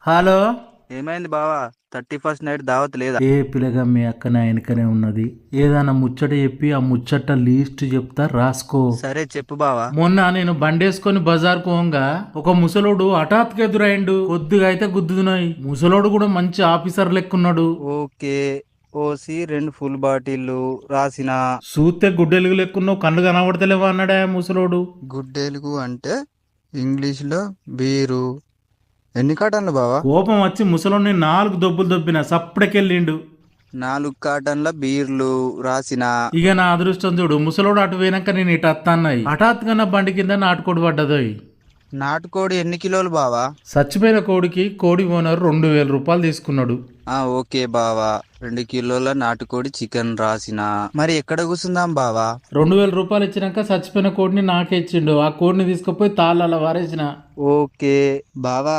Hello. ఏమైంది బావా? 31st night దావత్ లేదా? ఏ పిల్లగా మీ అక్క నా వెనకనే ఉన్నది. ఏదైనా ముచ్చట చెప్పి ఆ ముచ్చట లీస్ట్ చెప్తా రాసుకో. సరే చెప్పు బావా. మొన్న నేను బండేసుకొని బజార్ పోంగా ఒక ముసలోడు హఠాత్తుగా ఎదురైండు. కొద్దిగా అయితే గుద్దుతున్నాయి. ముసలోడు కూడా మంచి ఆఫీసర్ లెక్కున్నాడు. ఓకే. ఓసి 2 ఫుల్ బాటిల్లు రాసిన. సూత్తే గుడ్డెలుగు లెక్కున్నావు, కళ్ళు కనబడతలేవా అన్నాడా ముసలోడు. గుడ్డేలుగు అంటే ఇంగ్లీష్లో బీరు. ఎన్ని కాటన్లు బావా? కోపం వచ్చి ముసలోడిని 4 దొబ్బులు దొబ్బిన సప్పుడకెళ్ళిండు. 4 కాటన్ల బీర్లు రాసిన. ఇక నా అదృష్టం చూడు, ముసలోడు అటు పోయినాక నేను ఇటు అత్తన్నాయి. హఠాత్తుగా నా బండి కింద నాటుకోడి పడ్డదోయ్. నాటుకోడి ఎన్ని కిలోలు బావా? చచ్చిపోయిన కోడికి కోడి ఓనర్ 2000 రూపాయలు తీసుకున్నాడు. ఓకే బావా. 2 కిలోల నాటుకోడి చికెన్ రాసిన. మరి ఎక్కడ కూర్చుందాం బావా? 2000 రూపాయలు ఇచ్చినాక చచ్చిపోయిన కోడిని నాకే ఇచ్చిండు. ఆ కోడిని తీసుకుపోయి తాళ్ళ వారేసిన. ఓకే బావా.